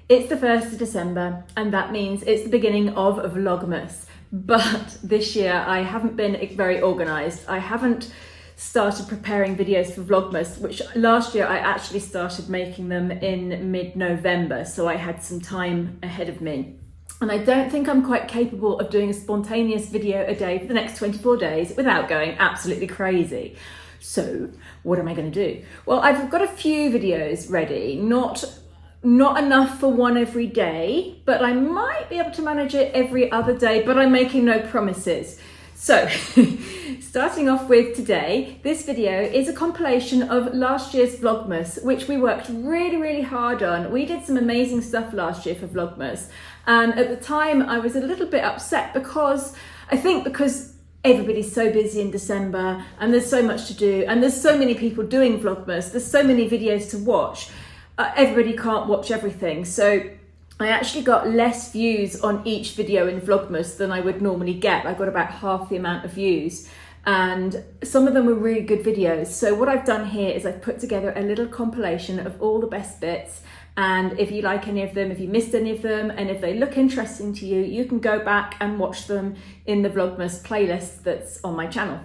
It's the 1st of December and that means it's the beginning of Vlogmas. But this year I haven't been very organised. I haven't started preparing videos for Vlogmas, which last year I actually started making them in mid-November, so I had some time ahead of me. And I don't think I'm quite capable of doing a spontaneous video a day for the next 24 days without going absolutely crazy. So what am I going to do? Well, I've got a few videos ready, not enough for one every day, but I might be able to manage it every other day, but I'm making no promises. So, starting off with today, this video is a compilation of last year's Vlogmas, which we worked really hard on. We did some amazing stuff last year for Vlogmas, and at the time I was a little bit upset because everybody's so busy in December and there's so much to do and there's so many people doing Vlogmas, there's so many videos to watch. Everybody can't watch everything, so I actually got less views on each video in Vlogmas than I would normally get. I got about half the amount of views, and some of them were really good videos. So what I've done here is I've put together a little compilation of all the best bits, and if you like any of them, if you missed any of them, and if they look interesting to you, you can go back and watch them in the Vlogmas playlist that's on my channel.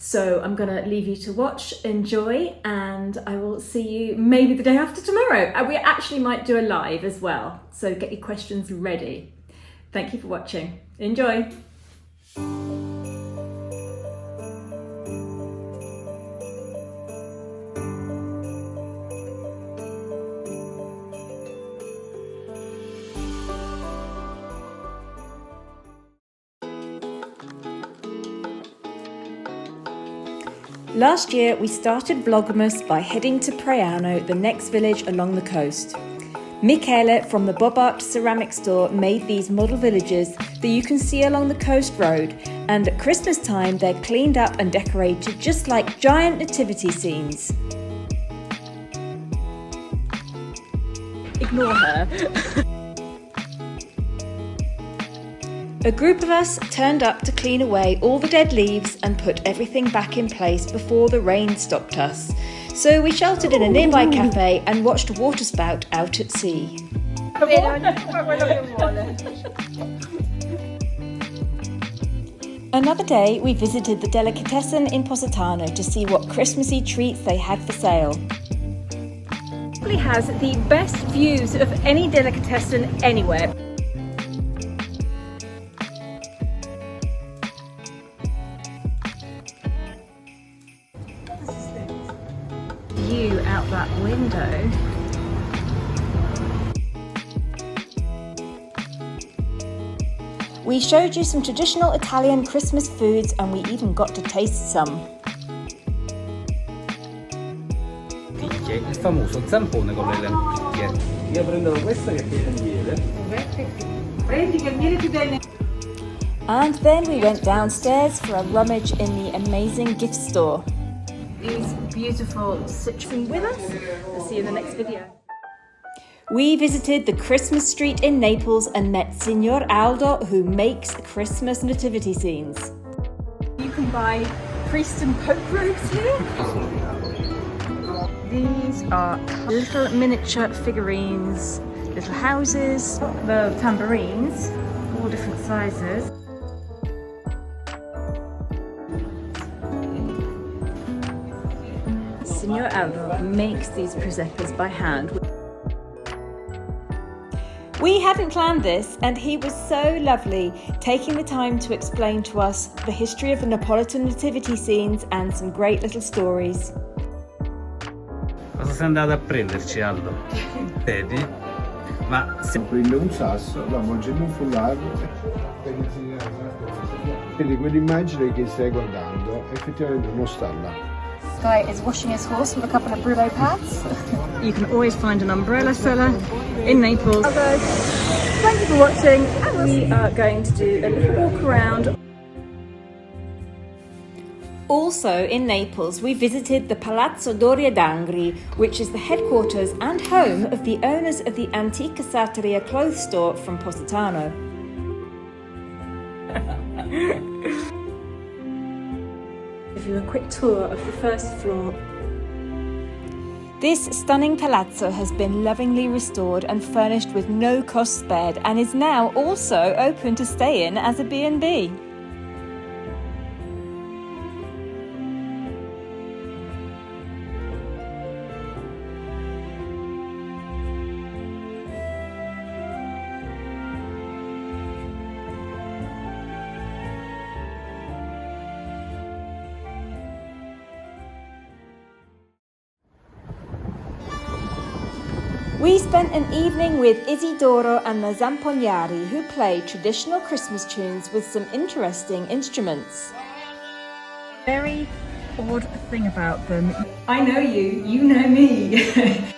So I'm gonna leave you to watch, enjoy, and I will see you maybe the day after tomorrow. We actually might do a live as well, so get your questions ready. Thank you for watching. Enjoy. Last year, we started Vlogmas by heading to Praiano, the next village along the coast. Michele from the Bob Art ceramic store made these model villages that you can see along the coast road, and at Christmas time they're cleaned up and decorated just like giant nativity scenes. Ignore her. A group of us turned up to clean away all the dead leaves and put everything back in place before the rain stopped us. So we sheltered in a nearby cafe and watched a waterspout out at sea. Another day we visited the delicatessen in Positano to see what Christmassy treats they had for sale. It probably has the best views of any delicatessen anywhere. View out that window. We showed you some traditional Italian Christmas foods and we even got to taste some. Il famoso zampone con le lenticchie. Io prendo questa che è il miele. Prendi che il miele più bene. And then we went downstairs for a rummage in the amazing gift store. These beautiful citrus with us. I'll see you in the next video. We visited the Christmas street in Naples and met Signor Aldo, who makes Christmas nativity scenes. You can buy priest and pope robes here. These are little miniature figurines, little houses, the tambourines, all different sizes. Signor Aldo makes these presepas by hand. We hadn't planned this, and he was so lovely, taking the time to explain to us the history of the Neapolitan nativity scenes and some great little stories. Cosa sei andato a prenderci, Aldo? Vedi? Ma se prende un sasso, lo avvolge un foulard quindi quell'immagine che stai guardando effettivamente non sta là. This guy is washing his horse with a couple of Brillo pads. You can always find an umbrella seller in Naples. Hello. Thank you for watching, and we are going to do a little walk around. Also in Naples, we visited the Palazzo Doria d'Angri, which is the headquarters and home of the owners of the Antica Sartoria clothes store from Positano. Give you a quick tour of the first floor. This stunning palazzo has been lovingly restored and furnished with no-cost bed and is now also open to stay in as a B&B. We spent an evening with Isidoro and the Zampognari, who play traditional Christmas tunes with some interesting instruments. Very odd thing about them. I know you, you know me.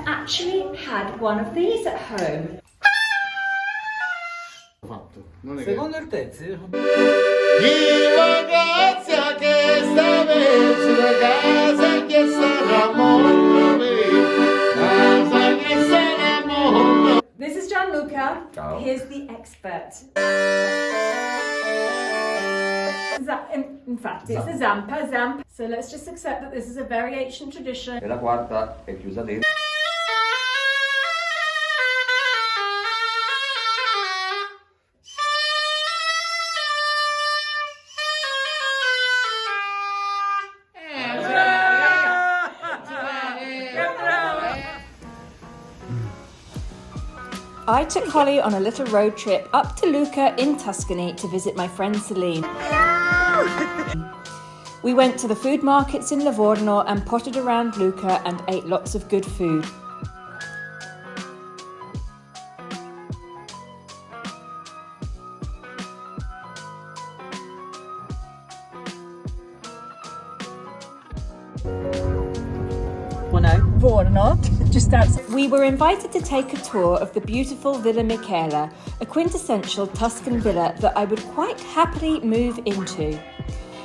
Actually had one of these at home. Secondo il Tezzi? This is Gianluca. Ciao. Here's the expert. In fact, it's the Zampa. So let's just accept that this is a very ancient tradition. E la quarta è chiusa dentro. I took Holly on a little road trip up to Lucca in Tuscany to visit my friend Celine. We went to the food markets in Livorno and potted around Lucca and ate lots of good food. Buono, just outside. We were invited to take a tour of the beautiful Villa Michela, a quintessential Tuscan villa that I would quite happily move into.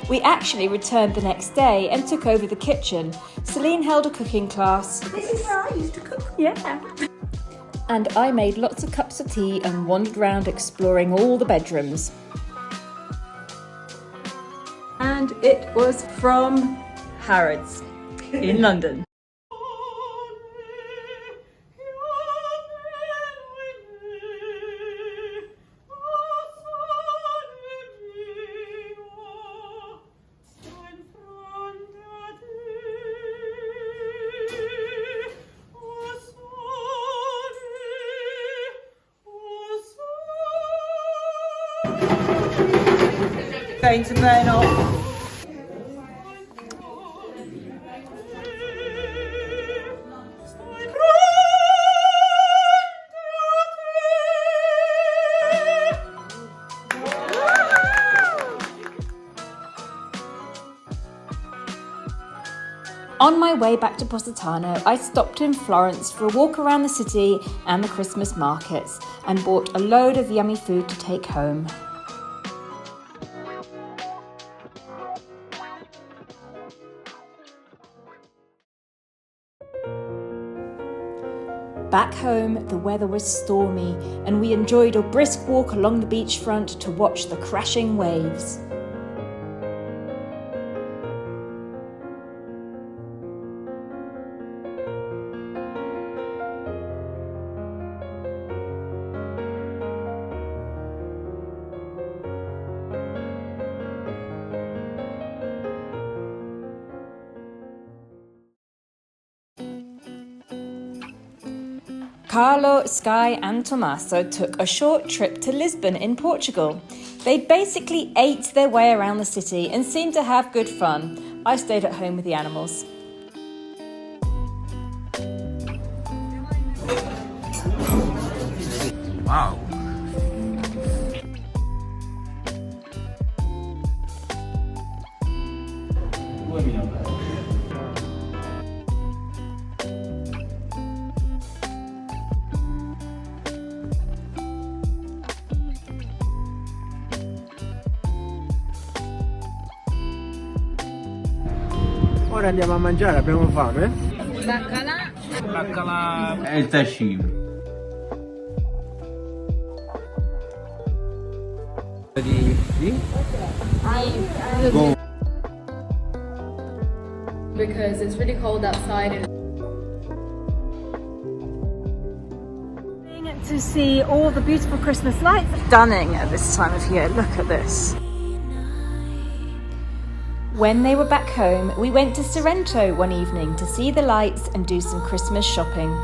We actually returned the next day and took over the kitchen. Celine held a cooking class. This is where I used to cook. Yeah. And I made lots of cups of tea and wandered around exploring all the bedrooms. And it was from Harrods in London. Going to burn off. On my way back to Positano, I stopped in Florence for a walk around the city and the Christmas markets and bought a load of yummy food to take home. Back home, the weather was stormy and we enjoyed a brisk walk along the beachfront to watch the crashing waves. Carlo, Sky and Tommaso took a short trip to Lisbon in Portugal. They basically ate their way around the city and seemed to have good fun. I stayed at home with the animals. Wow! Ora andiamo a mangiare, abbiamo fame? Baccalà e il tacino. Because it's really cold outside and to see all the beautiful Christmas lights. Stunning at this time of year. Look at this. When they were back home, we went to Sorrento one evening to see the lights and do some Christmas shopping.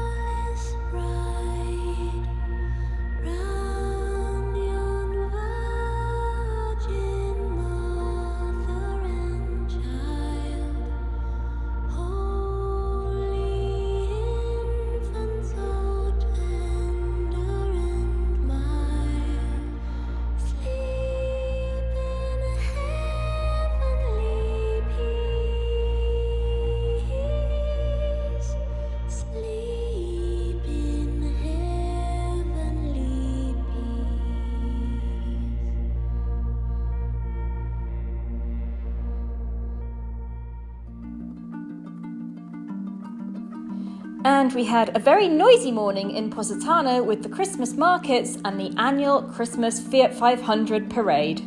And we had a very noisy morning in Positano with the Christmas markets and the annual Christmas Fiat 500 parade.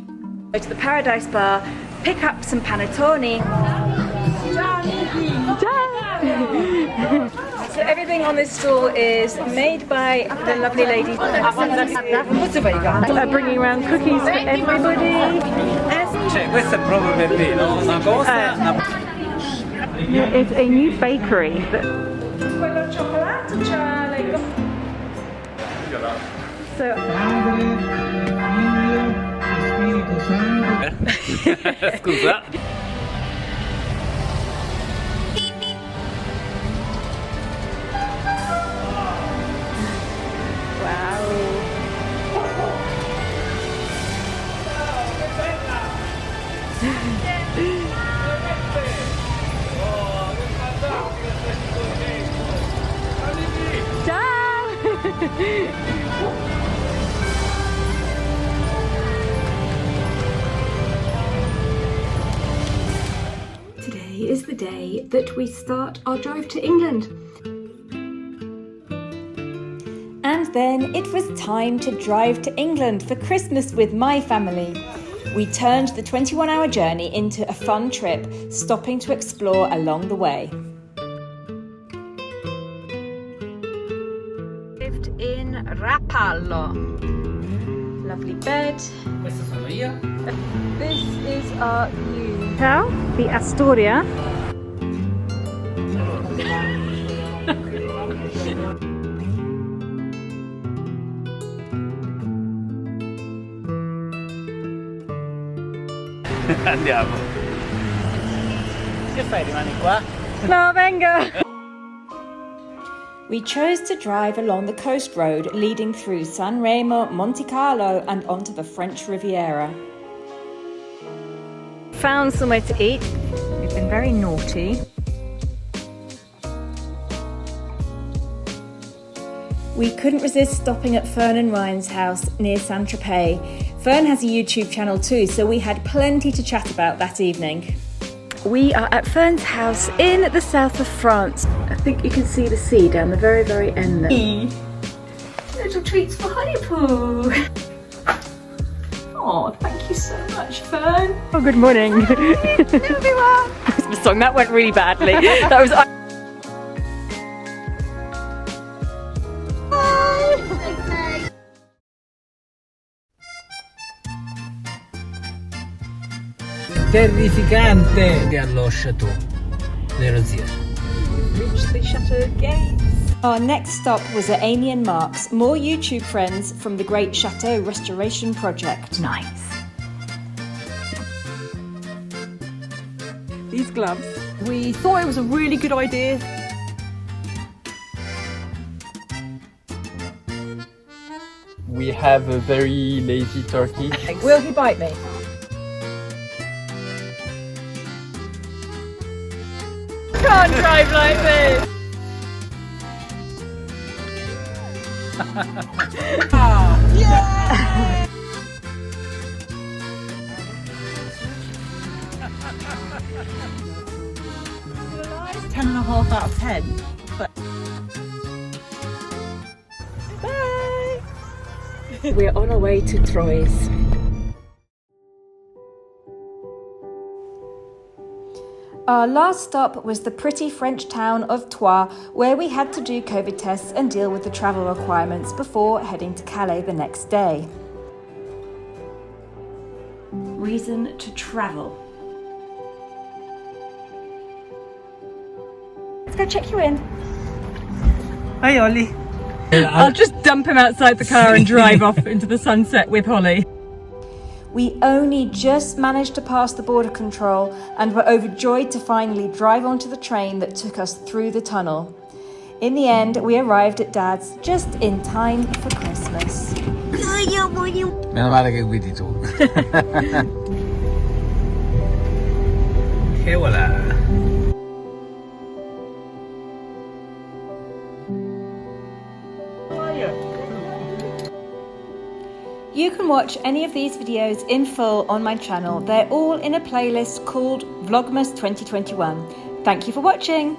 Go to the Paradise Bar, pick up some panettone. So everything on this stall is made by the lovely lady. Bringing around cookies for everybody. Cioè, questo è proprio per me, no? Una cosa... It's a new bakery. So, Scusa. today is the day that we start our drive to England. And then it was time to drive to England for Christmas with my family. We turned the 21-hour journey into a fun trip, stopping to explore along the way. Lived in Rapallo. Lovely bed. Questo sono io. This is our view. Now, the Astoria. Andiamo. Che fai, rimani qua? No, vengo! We chose to drive along the coast road leading through San Remo, Monte Carlo and onto the French Riviera. Found somewhere to eat. We've been very naughty. We couldn't resist stopping at Fern and Ryan's house near Saint-Tropez. Fern has a YouTube channel too, so we had plenty to chat about that evening. We are at Fern's house in the south of France. I think you can see the sea down the very, very end there. Little treats for Honeypoo. Oh, thank you so much, Fern. Oh, good morning. Christmas song, that went really badly. That was... Terrificante allo chateau Le Rosiers. Reached the chateau gates. Our next stop was at Amy and Mark's, more YouTube friends from the Great Chateau Restoration Project. Nice. These gloves. We thought it was a really good idea. We have a very lazy turkey. Will he bite me? Can't drive like this. Yeah! 10.5 out of 10. But bye! We're on our way to Troyes. Our last stop was the pretty French town of Troyes, where we had to do COVID tests and deal with the travel requirements before heading to Calais the next day. Reason to travel. Let's go check you in. Hi Ollie. I'll just dump him outside the car and drive off into the sunset with Holly. We only just managed to pass the border control and were overjoyed to finally drive onto the train that took us through the tunnel. In the end, we arrived at Dad's just in time for Christmas. Meno male che guidi tu. E voilà. You can watch any of these videos in full on my channel. They're all in a playlist called Vlogmas 2021. Thank you for watching.